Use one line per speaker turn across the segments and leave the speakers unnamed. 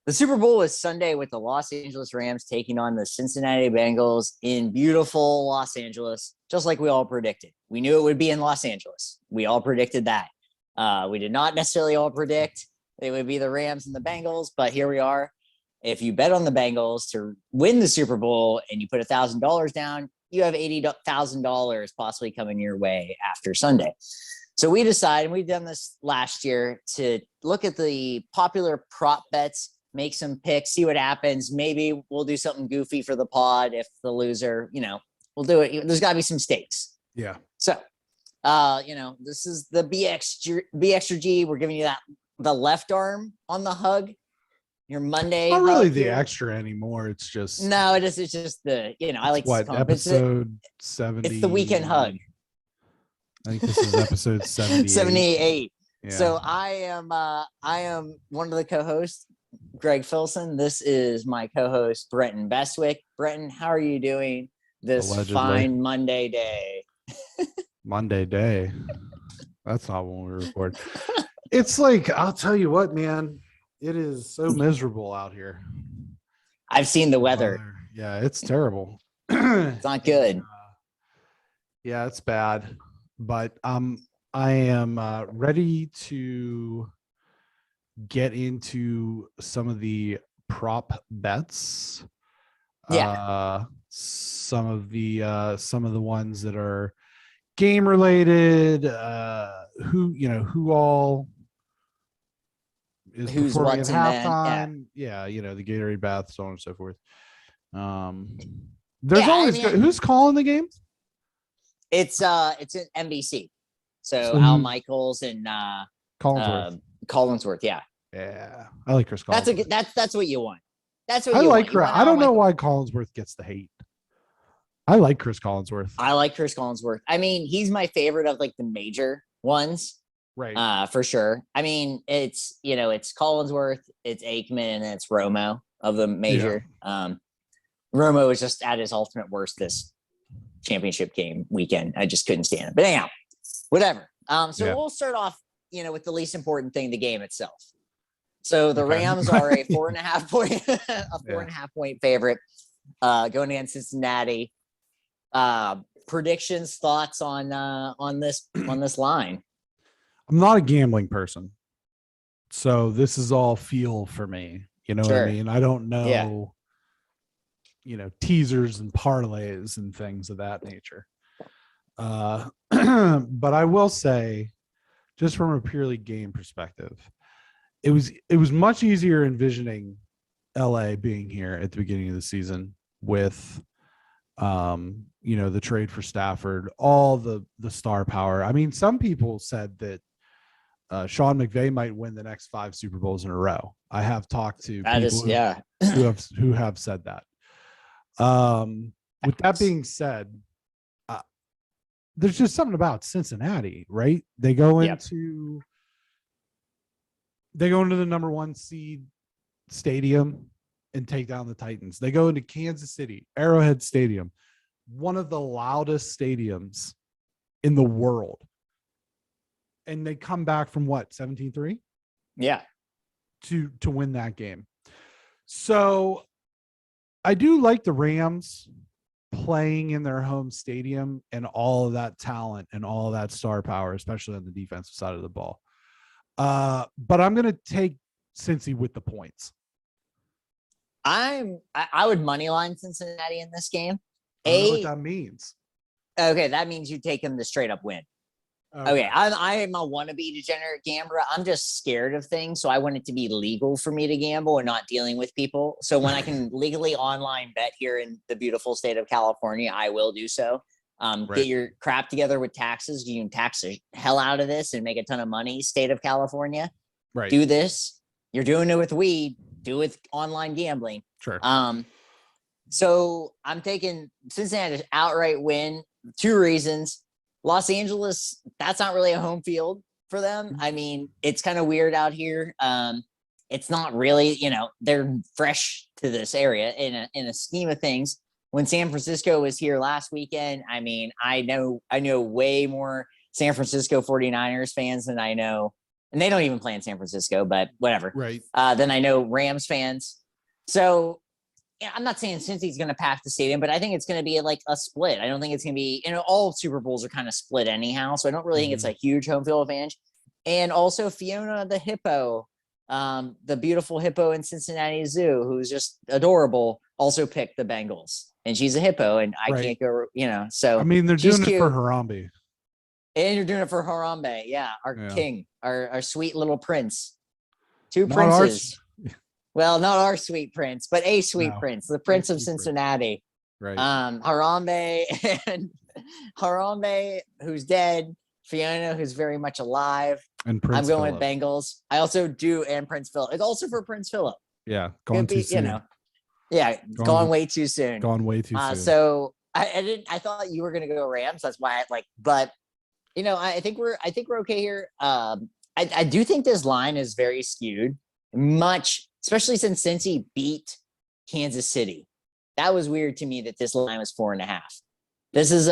The Super Bowl is Sunday with the Los Angeles Rams taking on the Cincinnati Bengals in beautiful Los Angeles, just like we all predicted. We knew it would be in Los Angeles. We all predicted that. We did not necessarily all predict it would be the Rams and the Bengals, but here we are. If you bet on the Bengals to win the Super Bowl and you put $1,000 down, you have $80,000 possibly coming your way after Sunday. So we decided, we've done this last year, to look at the popular prop bets, make some picks, see what happens. Maybe we'll do something goofy for the pod if the loser, we'll do it. There's got to be some stakes.
Yeah.
So, this is the BXG. We're giving you the left arm on the hug. Your Monday.
Not really the extra anymore. It's just
it's just the I like
what episode 70.
It's the weekend hug.
I think this is episode 78.
78.
Yeah.
So I am one of the co-hosts, Greg Filson. This is my co-host, Brenton Bestwick. Brenton, how are you doing this fine Monday day?
Monday day. That's not when we record. It's like, I'll tell you what, man. It is so miserable out here.
I've seen the weather.
Yeah, it's terrible.
It's not good.
Yeah, it's bad. But I am ready to get into some of the prop bets.
Yeah.
Some of the ones that are game related. Who all is
who's
performing at
what's
halftime? Yeah, the Gatorade bath, so on and so forth. There's always who's calling the games?
It's an NBC. So Al Michaels and Collinsworth. Yeah.
Yeah, I like Chris Collinsworth.
That's what you want. That's what
I
you
like.
want.
I don't know why Collinsworth gets the hate. I like Chris Collinsworth.
I like Chris Collinsworth. I mean, he's my favorite of like the major ones.
Right.
For sure. I mean, it's Collinsworth, it's Aikman, and it's Romo of the major. Yeah. Romo is just at his ultimate worst this championship game weekend. I just couldn't stand it. But anyhow, whatever. We'll start off, with the least important thing, the game itself. So the Rams are a 4.5 point favorite, going against Cincinnati. Predictions, thoughts on this line?
I'm not a gambling person, so this is all feel for me. You know what I mean? I don't know, teasers and parlays and things of that nature. But I will say, just from a purely game perspective, it was much easier envisioning LA being here at the beginning of the season with, the trade for Stafford, all the star power. I mean, some people said that Sean McVay might win the next 5 Super Bowls in a row. I have talked to people who have said that. With that being said, there's just something about Cincinnati, right? They go into the number 1 seed stadium and take down the Titans. They go into Kansas City, Arrowhead Stadium, one of the loudest stadiums in the world. And they come back from 17-3?
Yeah.
To win that game. So I do like the Rams playing in their home stadium and all of that talent and all of that star power, especially on the defensive side of the ball. But I'm going to take Cincy with the points.
I would moneyline Cincinnati in this game.
I don't know what that means.
Okay, that means you take them to straight up win. Okay, I am a wannabe degenerate gambler. I'm just scared of things, so I want it to be legal for me to gamble and not dealing with people. So when I can legally online bet here in the beautiful state of California, I will do so. Get your crap together with taxes. You can tax the hell out of this and make a ton of money. State of California,
right?
Do this. You're doing it with weed. Do it with online gambling.
Sure.
So I'm taking Cincinnati outright win. 2 reasons. Los Angeles, that's not really a home field for them. I mean, it's kind of weird out here. It's not really, they're fresh to this area in a scheme of things. When San Francisco was here last weekend, I mean, I know way more San Francisco 49ers fans than I know and they don't even play in San Francisco, but whatever.
Right.
Then I know Rams fans. So yeah, I'm not saying Cincy's going to pack the stadium, but I think it's going to be like a split. I don't think it's going to be, all Super Bowls are kind of split anyhow. So I don't really think it's a huge home field advantage. And also Fiona the Hippo, the beautiful hippo in Cincinnati Zoo, who's just adorable, also picked the Bengals. And she's a hippo, and I can't go, so.
I mean, they're doing
cute.
it for Harambe.
And you're doing it for Harambe. Yeah, our king, our sweet little prince. Two
Not
princes. Well, not our sweet prince, but a sweet prince, the Prince of Cincinnati.
Right.
Harambe and Harambe, who's dead. Fiona, who's very much alive.
And Prince
I'm going
Philip.
with Bengals. I also do, and Prince Philip. It's also for Prince Philip.
Yeah, gone too soon.
Gone way too soon.
Gone way too soon.
So I thought you were gonna go Rams. That's why but I think we're okay here. I do think this line is very skewed, especially since Cincy beat Kansas City. That was weird to me that this line was 4.5. This is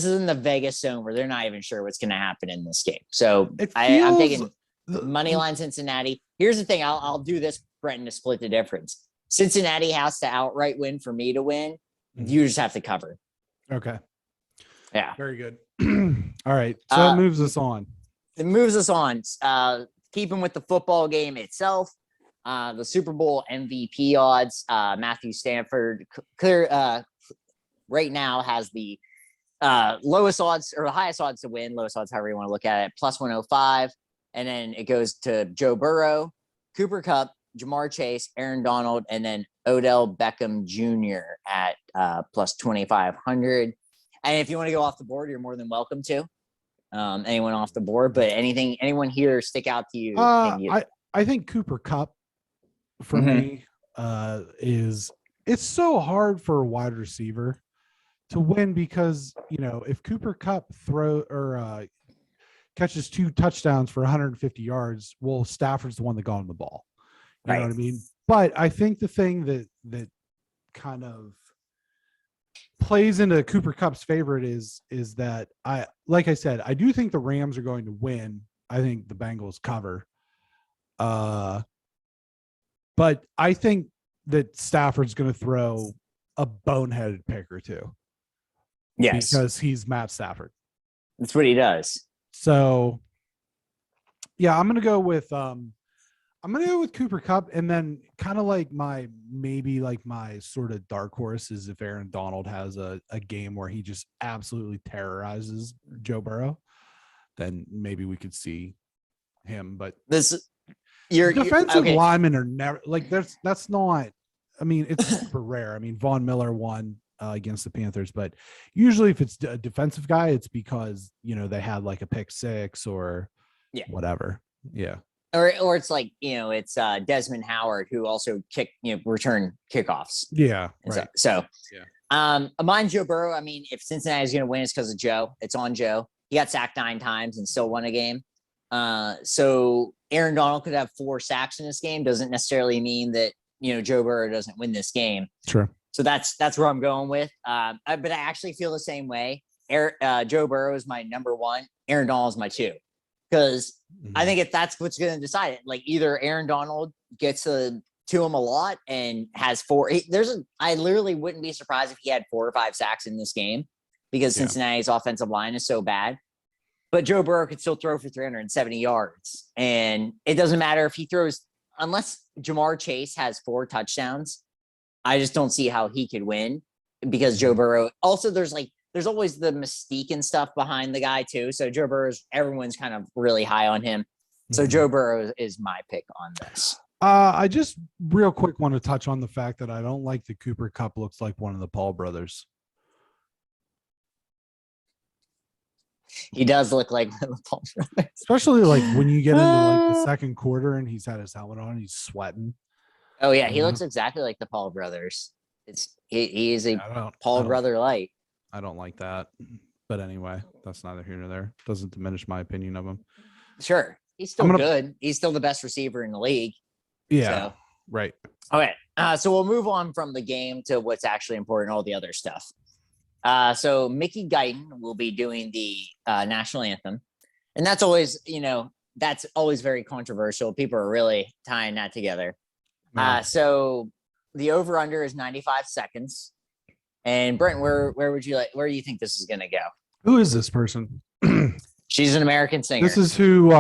in the Vegas zone where they're not even sure what's going to happen in this game. So I'm taking money line Cincinnati. Here's the thing. I'll do this, Brenton, to split the difference. Cincinnati has to outright win for me to win. You just have to cover.
Okay.
Yeah.
Very good. All right. So it moves us on.
It moves us on. Keeping with the football game itself, the Super Bowl MVP odds, Matthew Stafford right now has the lowest odds or the highest odds to win, lowest odds, however you want to look at it, plus 105. And then it goes to Joe Burrow, Cooper Kupp, Jamar Chase, Aaron Donald, and then Odell Beckham Jr. at plus 2,500. And if you want to go off the board, you're more than welcome to. Anyone off the board, but anyone here stick out to you?
I think Cooper Kupp for me it's so hard for a wide receiver to win because if Cooper Kupp catches 2 touchdowns for 150 yards, well, Stafford's the one that got him the ball. You know what I mean? But I think the thing that kind of plays into Cooper Kupp's favorite is that like I said, I do think the Rams are going to win. I think the Bengals cover. But I think that Stafford's going to throw a boneheaded pick or two.
Yes.
Because he's Matt Stafford.
That's what he does.
So yeah, I'm going to go with Cooper Kupp, and then kind of like my sort of dark horse is if Aaron Donald has a game where he just absolutely terrorizes Joe Burrow, then maybe we could see him. But defensive linemen are never like that's not. I mean, it's super rare. I mean, Von Miller won against the Panthers, but usually if it's a defensive guy, it's because they had like a pick six or whatever. Yeah.
Or it's like, it's Desmond Howard who also return kickoffs.
Yeah. Right.
So mine, Joe Burrow. I mean, if Cincinnati is going to win, it's because of Joe. It's on Joe. He got sacked 9 times and still won a game. So Aaron Donald could have 4 sacks in this game. Doesn't necessarily mean that, Joe Burrow doesn't win this game.
Sure.
So that's where I'm going with. But I actually feel the same way. Joe Burrow is my number 1. Aaron Donald is my 2. Because I think if that's what's going to decide it, like either Aaron Donald gets to him a lot and has 4. I literally wouldn't be surprised if he had 4 or 5 sacks in this game because Cincinnati's offensive line is so bad. But Joe Burrow could still throw for 370 yards, and it doesn't matter if he throws unless Jamar Chase has 4 touchdowns. I just don't see how he could win because Joe Burrow. Also, there's always the mystique and stuff behind the guy too. So Joe Burrow, everyone's kind of really high on him. So Joe Burrow is my pick on this.
I just real quick want to touch on the fact that I don't like the Cooper Kupp looks like one of the Paul brothers.
He does look like one of the Paul brothers.
Especially like when you get into like the second quarter and he's had his helmet on, he's sweating.
Oh yeah, he looks exactly like the Paul brothers. He is a Paul brother light.
I don't like that. But anyway, that's neither here nor there. Doesn't diminish my opinion of him.
Sure. He's still good. He's still the best receiver in the league.
Yeah. So. Right.
Okay. So we'll move on from the game to what's actually important, all the other stuff. So Mickey Guyton will be doing the national anthem. And that's always, that's always very controversial. People are really tying that together.
No.
So the over under is 95 seconds. And Brent, where do you think this is going to go?
Who is this person?
She's an American singer.
This is who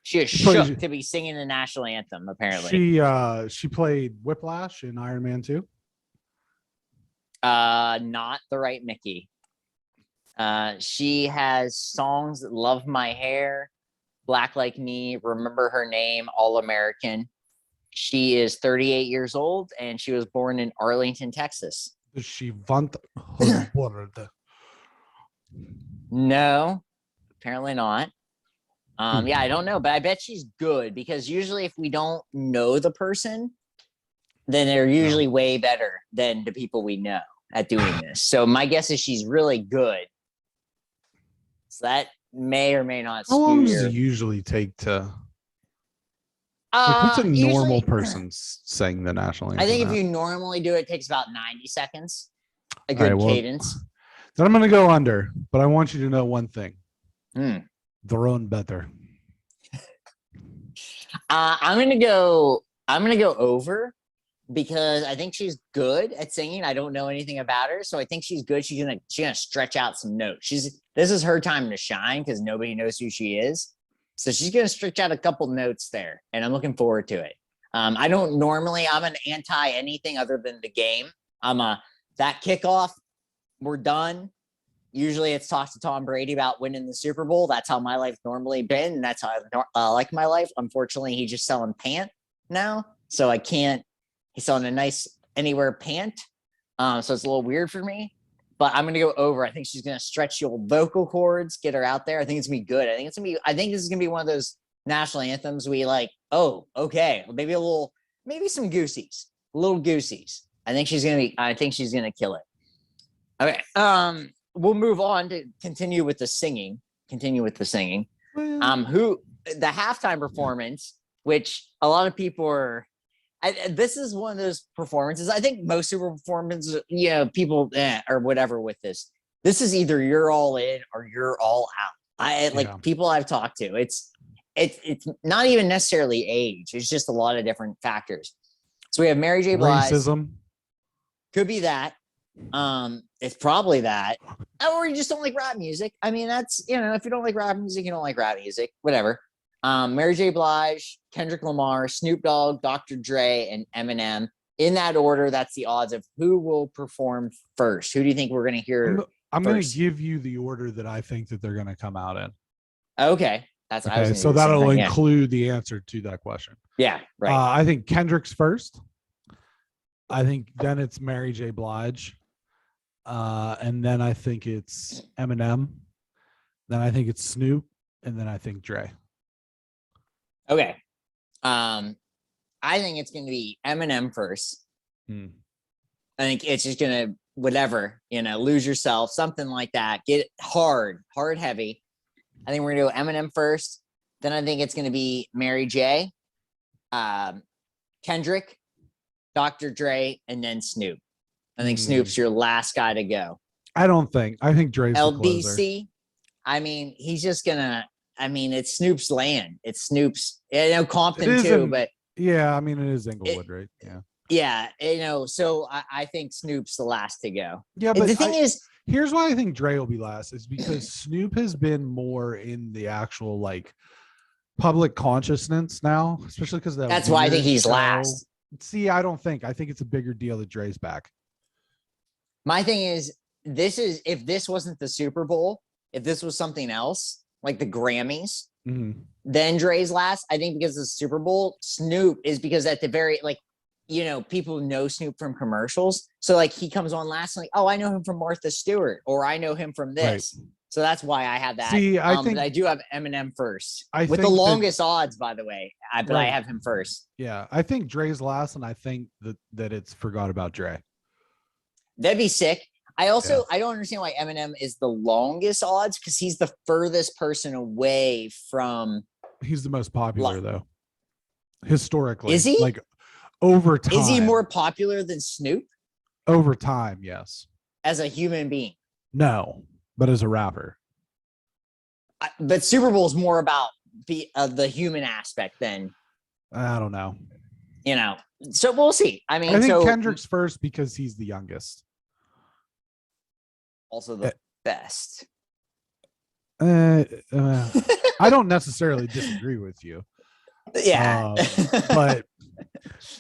she is shook to be singing the national anthem, apparently.
She played Whiplash in Iron Man 2.
Not the right Mickey. She has songs that Love My Hair, Black Like Me, Remember Her Name, All American. She is 38 years old, and she was born in Arlington, Texas.
Does she want her word?
No, apparently not. Yeah, I don't know, but I bet she's good, because usually if we don't know the person, then they're usually way better than the people we know at doing this. So my guess is she's really good. So that may or may not.
How long does it usually take to? What's a normal person saying the national anthem?
I think if you normally do it, it takes about 90 seconds. A good cadence.
Then I'm going to go under, but I want you to know one thing. Their own better.
I'm gonna go over, because I think she's good at singing. I don't know anything about her, so I think she's good. She's gonna stretch out some notes. This is her time to shine, because nobody knows who she is. So she's gonna stretch out a couple notes there, and I'm looking forward to it. I'm an anti anything other than the game. That kickoff, we're done. Usually it's talk to Tom Brady about winning the Super Bowl. That's how my life normally been. And that's how I like my life. Unfortunately, he's just selling pant now. So I can't, he's selling a nice anywhere pant. So it's a little weird for me, but I'm going to go over. I think she's going to stretch your vocal cords, get her out there. I think it's going to be good. I think this is going to be one of those national anthems we like, oh, okay. Maybe some goosies, little goosies. I think she's going to kill it. Okay. We'll move on to continue with the singing. Who the halftime performance, which a lot of people are. This is one of those performances. I think most Super Bowl performances, people or whatever with this. This is either you're all in or you're all out. People I've talked to. It's not even necessarily age. It's just a lot of different factors. So we have Mary J. Blige.
Racism.
Could be that. It's probably that, or you just don't like rap music. I mean, that's, if you don't like rap music, you don't like rap music, whatever. Mary J. Blige, Kendrick Lamar, Snoop Dogg, Dr. Dre, and Eminem. In that order, that's the odds of who will perform first. Who do you think we're going to hear?
I'm going to give you the order that I think that they're going to come out in.
Okay.
So that'll include the answer to that question.
Yeah, right.
I think Kendrick's first. I think then it's Mary J. Blige. And then I think it's Eminem. Then I think it's Snoop. And then I think Dre.
Okay. I think it's going to be Eminem first. I think it's just going to, whatever, lose yourself, something like that. Get hard, heavy. I think we're going to go Eminem first. Then I think it's going to be Mary J., Kendrick, Dr. Dre, and then Snoop. I think Snoop's your last guy to go.
I think Dre's
LBC. I mean, he's just gonna. I mean, it's Snoop's land. It's Snoop's. Compton too, but
yeah, I mean, it is Inglewood, right?
Yeah. So I think Snoop's the last to go.
Yeah, but
the thing is,
here's why I think Dre will be last is because Snoop has been more in the actual public consciousness now, especially because
that's why I think he's last.
See, I think it's a bigger deal that Dre's back.
My thing is, if this wasn't the Super Bowl, if this was something else, like the Grammys, then Dre's last. I think because of the Super Bowl, Snoop is because at the very, people know Snoop from commercials. So he comes on last and I know him from Martha Stewart, or I know him from this. Right. So that's why I have that.
See,
but I do have Eminem first with the longest odds, by the way. But I have him first.
Yeah, I think Dre's last, and I think that it's forgot about Dre.
That'd be sick. I don't understand why Eminem is the longest odds, because he's the furthest person away from.
He's the most popular though, historically.
Is he?
Over time.
Is he more popular than Snoop?
Over time, yes.
As a human being?
No, but as a rapper.
But Super Bowl is more about the human aspect than,
I don't know.
So we'll see. I mean,
I think Kendrick's first because he's the youngest.
Also the best.
I don't necessarily disagree with you.
Yeah.
But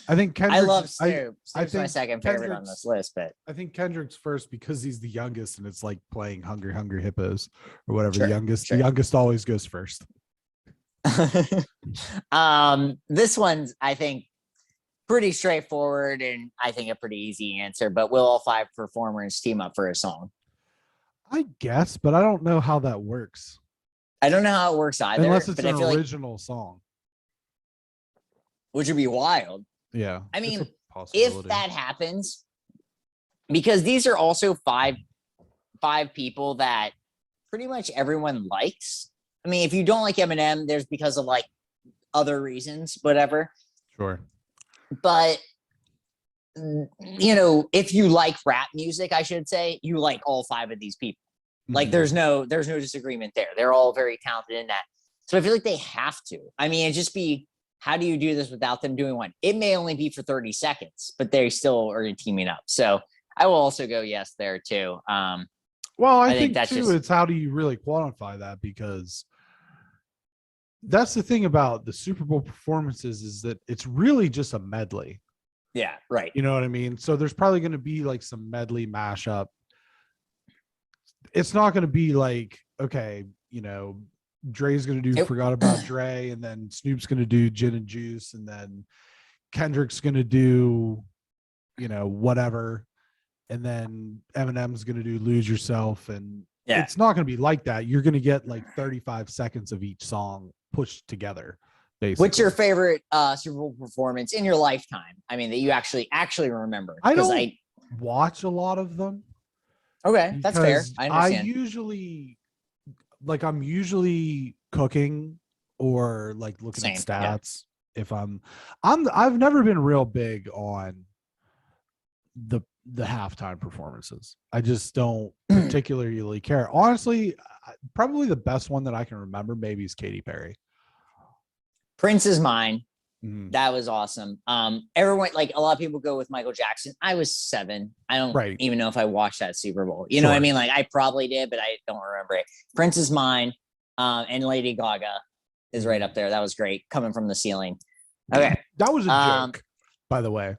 I think Kendrick.
I love Snoop. Snoop's
I think
my second favorite on this list, but
I think Kendrick's first because he's the youngest, and it's like playing Hungry Hungry Hippos or whatever.
Sure,
The youngest always goes first.
This one's, I think, pretty straightforward, and I think a pretty easy answer. But will all 5 performers team up for a song?
I guess, but I don't know how that works.
I don't know how it works either.
Unless it's
but
an
I feel
original song.
Which would be wild.
Yeah.
I mean, if that happens, because these are also five people that pretty much everyone likes. I mean, if you don't like Eminem, there's because of like other reasons, whatever.
Sure.
But if you like rap music, I should say, you like all 5 of these people. Like there's no disagreement there. They're all very talented in that. So I feel like they have to. I mean, it'd just be, how do you do this without them doing one? It may only be for 30 seconds, but they still are teaming up. So I will also go yes there too.
Well, I think that's too, it's how do you really quantify that? Because that's the thing about the Super Bowl performances is that it's really just a medley.
Yeah, right.
You know what I mean? So there's probably going to be like some medley mashup. It's not going to be like, okay, Dre's going to do Forgot About Dre, and then Snoop's going to do Gin and Juice, and then Kendrick's going to do, whatever. And then Eminem's going to do Lose Yourself. And it's not going to be like that. You're going to get like 35 seconds of each song pushed together. Basically.
What's your favorite Super Bowl performance in your lifetime? I mean, that you actually remember?
I don't watch a lot of them.
Okay, that's fair. I understand.
I'm usually cooking or like looking at stats. Yeah. If I've never been real big on the halftime performances. I just don't particularly care. Honestly, probably the best one that I can remember maybe is Katy Perry.
Prince is mine. Mm-hmm. That was awesome. Everyone, like a lot of people go with Michael Jackson. I was 7. I don't even know if I watched that Super Bowl. You know what I mean? Like I probably did, but I don't remember it. Prince is mine. And Lady Gaga is right up there. That was great. Coming from the ceiling. Okay.
That was a joke, by the way.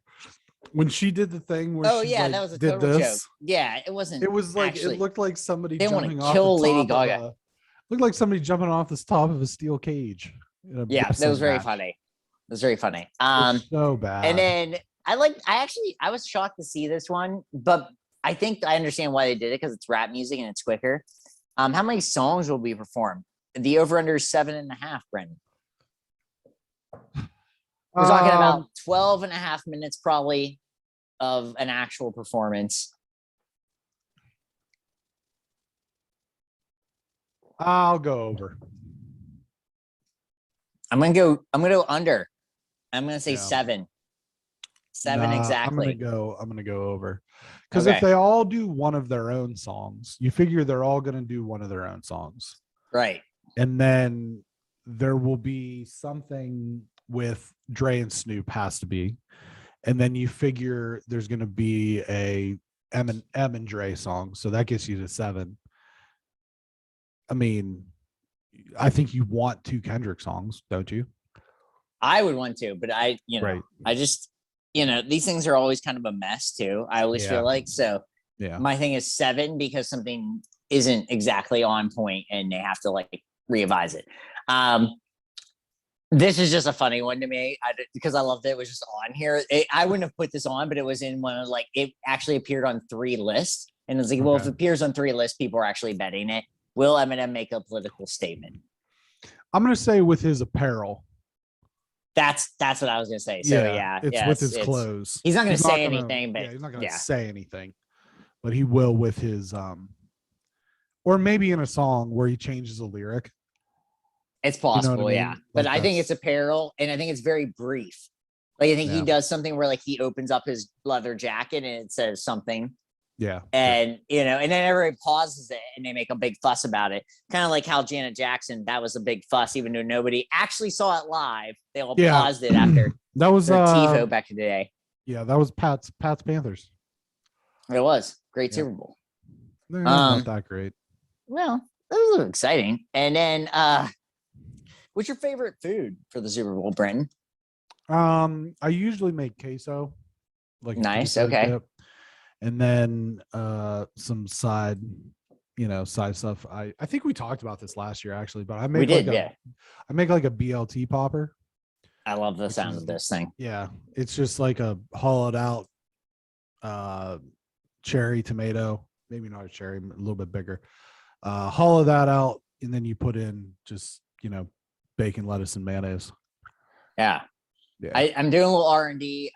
When she did the thing where
that was a total joke. Yeah, it wasn't.
It was like it looked like somebody jumping off
kill Lady Gaga.
Looked like somebody jumping off the top of a steel cage.
Yeah, that was very funny. It was very funny.
So bad.
And then I was shocked to see this one, but I think I understand why they did it because it's rap music and it's quicker. How many songs will be performed? The over-under is 7.5, Brendan. We're talking about 12.5 minutes probably of an actual performance.
I'll go over.
I'm gonna go under. I'm gonna say 7. 7 exactly.
I'm gonna go over. Because if they all do one of their own songs, you figure they're all gonna do one of their own songs.
Right.
And then there will be something with Dre and Snoop has to be. And then you figure there's gonna be a M and Dre song. So that gets you to 7. I mean, I think you want 2 Kendrick songs, don't you?
I would want to, but I just, these things are always kind of a mess too. I always feel like, so my thing is 7 because something isn't exactly on point and they have to like revise it. This is just a funny one to me because I loved it. It was just on here. I wouldn't have put this on, but it was in one of it actually appeared on 3 lists. And it's like, well, if it appears on 3 lists, people are actually betting it. Will Eminem make a political statement?
I'm going to say with his apparel.
That's what I was going to say. So
it's with his clothes.
He's not going to say anything, but
he's not going to say anything, but he will with his, or maybe in a song where he changes a lyric.
It's possible. I mean? But I think it's apparel and I think it's very brief. Like I think he does something where like he opens up his leather jacket and it says something.
Yeah.
And, and then everybody pauses it and they make a big fuss about it. Kind of like how Janet Jackson, that was a big fuss, even though nobody actually saw it live. They all paused it after
that was
the TiVo back in the day.
Yeah, that was Pat's Panthers.
It was great Super Bowl.
Not that great.
Well, that was exciting. And then what's your favorite food for the Super Bowl, Brenton?
I usually make queso. Like
nice,
queso
okay.
dip. And then some side stuff. I think we talked about this last year actually, but I make I make like a BLT popper.
I love the sound of this thing.
Yeah, it's just like a hollowed out cherry tomato, maybe not a cherry, a little bit bigger. Hollow that out, and then you put in just bacon, lettuce, and mayonnaise.
Yeah. I'm doing a little R&D.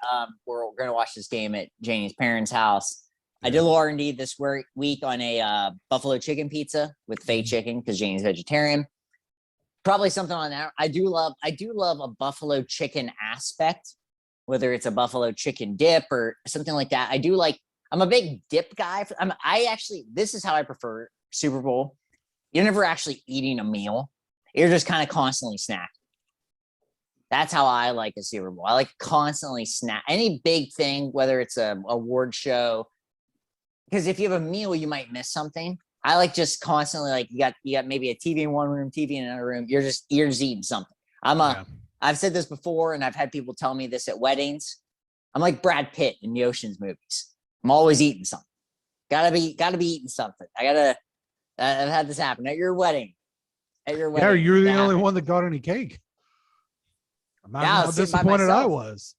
We're going to watch this game at Janie's parents' house. Yeah. I did a little R&D this week on a buffalo chicken pizza with fake chicken because Janie's vegetarian. Probably something on that. I do love a buffalo chicken aspect, whether it's a buffalo chicken dip or something like that. I'm a big dip guy. This is how I prefer Super Bowl. You're never actually eating a meal. You're just kind of constantly snacking. That's how I like a Super Bowl. I like constantly snack any big thing, whether it's a award show. Because if you have a meal, you might miss something. I like just constantly you got maybe a TV in one room, TV in another room. You're just eating something. I've said this before, and I've had people tell me this at weddings. I'm like Brad Pitt in the Ocean's movies. I'm always eating something. Gotta be eating something. I've had this happen at your wedding.
Yeah, you're the only one that got any cake. Imagine how disappointed I was.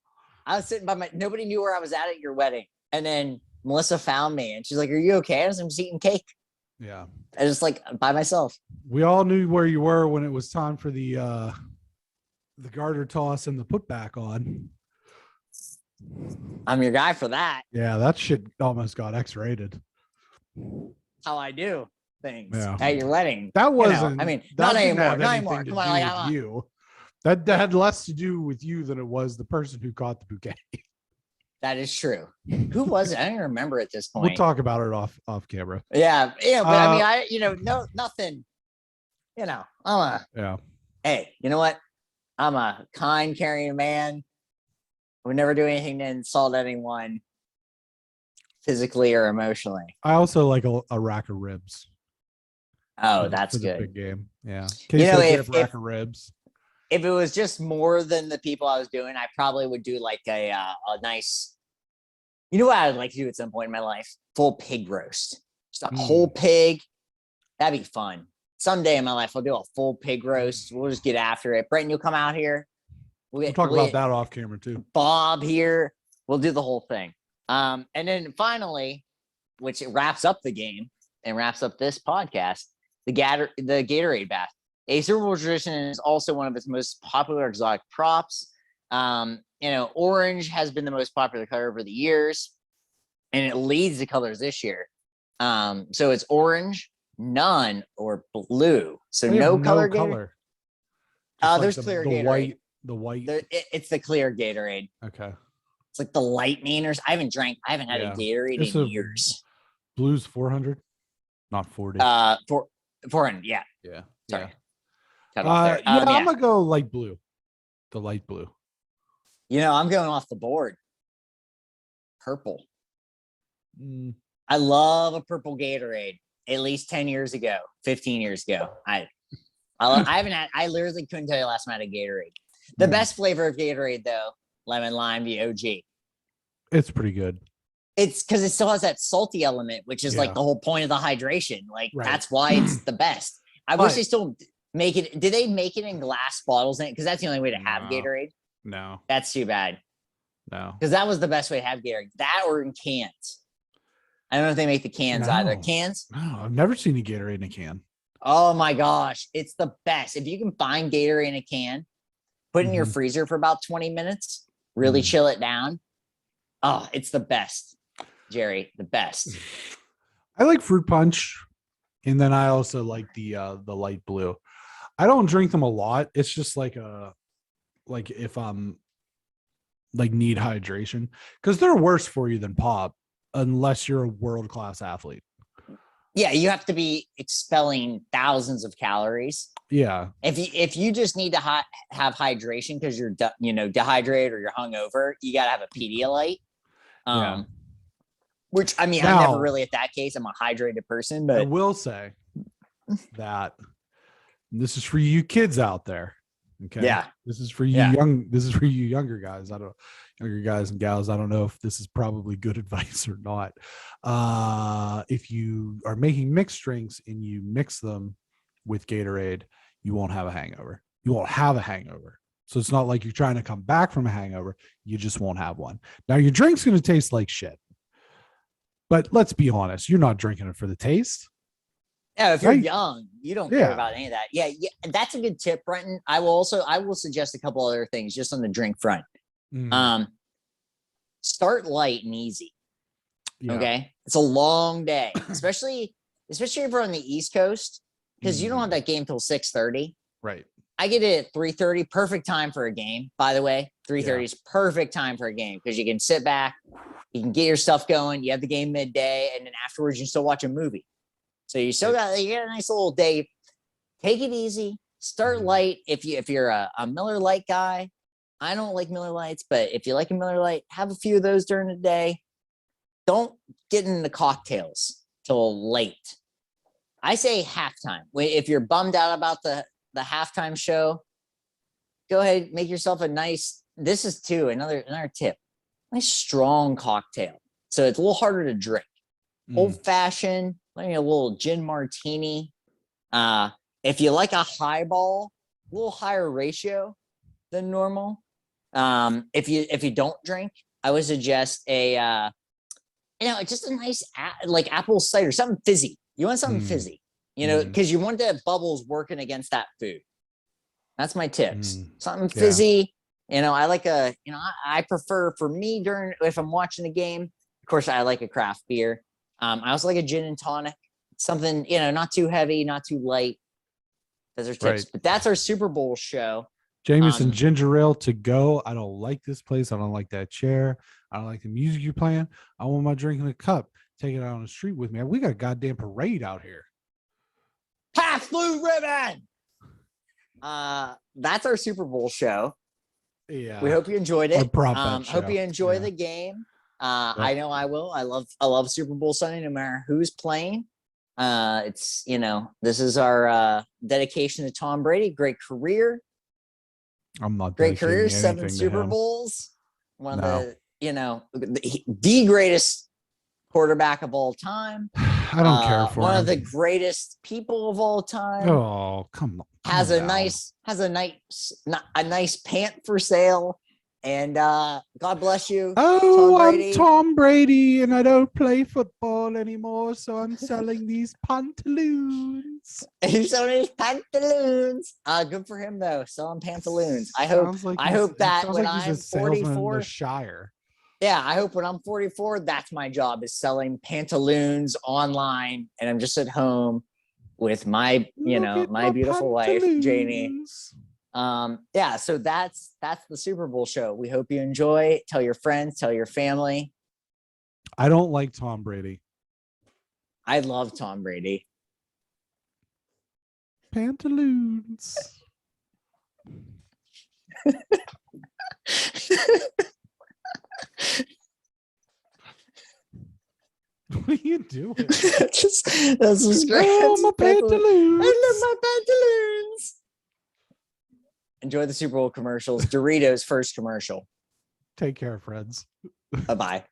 I was sitting by nobody knew where I was at your wedding. And then Melissa found me and she's like, "Are you okay?" I was just eating cake.
Yeah.
I was just by myself.
We all knew where you were when it was time for the garter toss and the putback on.
I'm your guy for that.
Yeah, that shit almost got X-rated.
How I do things at your wedding.
That wasn't.
Not anymore. Not anymore. Come on,
you. That had less to do with you than it was the person who caught the bouquet.
That is true. Who was it? I don't even remember at this point.
We'll talk about it off camera.
Yeah, but nothing. Hey, you know what? I'm a kind, caring man. I would never do anything to insult anyone physically or emotionally.
I also like a rack of ribs.
Oh, that's good.
Big game. Yeah.
If
rack of ribs.
If it was just more than the people I was doing, I probably would do like a nice, what I'd like to do at some point in my life? Full pig roast. Just a whole pig. That'd be fun. Someday in my life, I'll do a full pig roast. We'll just get after it. Brenton, you'll come out here.
We'll talk about that off camera too.
Bob here. We'll do the whole thing. And then finally, which it wraps up the game and wraps up this podcast, the Gatorade bath. A Super Bowl tradition is also one of its most popular exotic props. Orange has been the most popular color over the years, and it leads the colors this year. So it's orange, none, or blue. So no color. There's clear Gatorade.
The white.
It's the clear Gatorade.
Okay.
It's like the lightning or I haven't had a Gatorade in years.
Blue's 400, not 40.
400. Yeah.
Yeah.
Sorry.
I'm gonna go light blue. The light blue.
I'm going off the board. Purple. I love a purple Gatorade. At least 10 years ago, 15 years ago. I literally couldn't tell you last time I had a Gatorade. The best flavor of Gatorade though, lemon lime, the OG.
It's pretty good.
It's because it still has that salty element, which is like the whole point of the hydration. That's why it's the best. I wish they still make it. Did they make it in glass bottles? Because that's the only way to have Gatorade.
No,
that's too bad.
No,
because that was the best way to have Gatorade. That or in cans. I don't know if they make the cans either. Cans?
No, I've never seen a Gatorade in a can.
Oh my gosh, it's the best. If you can find Gatorade in a can, put it in your freezer for about 20 minutes. Really chill it down. Oh, it's the best, Jerry. The best.
I like fruit punch, and then I also like the light blue. I don't drink them a lot. It's just like if I'm need hydration, because they're worse for you than pop. unless you're a world-class athlete.
Yeah, you have to be expelling thousands of calories.
Yeah.
If you just need to have hydration because you're dehydrated or you're hungover, you got to have a Pedialyte.
Yeah.
Which, I mean,
Now,
I'm never really at that case. I'm a hydrated person, but
I will say that this is for you kids out there. Okay.
Yeah.
This is for you younger guys. Younger guys and gals. I don't know if this is probably good advice or not. If you are making mixed drinks and you mix them with Gatorade, you won't have a hangover. You won't have a hangover. So it's not like you're trying to come back from a hangover. You just won't have one. Now your drink's going to taste like shit. But let's be honest, you're not drinking it for the taste.
Yeah, if you're young, you don't care about any of that. Yeah, that's a good tip, Brenton. I will suggest a couple other things just on the drink front. Start light and easy. Yeah. Okay, it's a long day, especially if you're on the East Coast, because you don't have that game till 6:30.
Right.
I get it at 3:30. Perfect time for a game, by the way. 3:30 is perfect time for a game because you can sit back, you can get your stuff going. You have the game midday, and then afterwards you still watch a movie. So you got a nice little day. Take it easy. Start light. If you're a Miller Lite guy, I don't like Miller Lights, but if you like a Miller Lite, have a few of those during the day. Don't get into cocktails till late. I say halftime. If you're bummed out about the halftime show, go ahead, make yourself a nice. This is another tip. Nice strong cocktail. So it's a little harder to drink. Old fashioned. Maybe a little gin martini. If you like a highball, a little higher ratio than normal. If you don't drink, I would suggest just a nice like apple cider, something fizzy. You want something fizzy, because you want the bubbles working against that food. That's my tips. Something fizzy. I like I prefer for me if I'm watching a game. Of course, I like a craft beer. I also like a gin and tonic, something, not too heavy, not too light. Those are tips, right. But that's our Super Bowl show.
Jameson ginger ale to go. I don't like this place. I don't like that chair. I don't like the music you're playing. I want my drink in a cup. Take it out on the street with me. We got a goddamn parade out here.
Half blue ribbon. That's our Super Bowl show.
Yeah.
We hope you enjoyed it.
Hope
you enjoy the game. I know I will. I love Super Bowl Sunday, no matter who's playing. It's this is our dedication to Tom Brady. Great career.
I'm not
great career. 7 Super Bowls. One of the greatest quarterback of all time.
I don't care for
one
him.
of the greatest people of all time.
Oh, come on.
Has a nice pant for sale. And God bless you.
Oh, I'm Tom Brady, and I don't play football anymore, so I'm selling these pantaloons.
He's selling his pantaloons. Good for him though, selling pantaloons. I hope that when I'm 44,
the Shire.
Yeah, I hope when I'm 44, that's my job, is selling pantaloons online, and I'm just at home with my beautiful wife, Janie. So that's the Super Bowl show. We hope you enjoy. Tell your friends, tell your family.
I don't like Tom Brady.
I love Tom Brady.
Pantaloons. What are you doing?
That's just great.
Oh, my pantaloons.
I love my pantaloons. Enjoy the Super Bowl commercials. Doritos first commercial.
Take care, friends.
Bye-bye.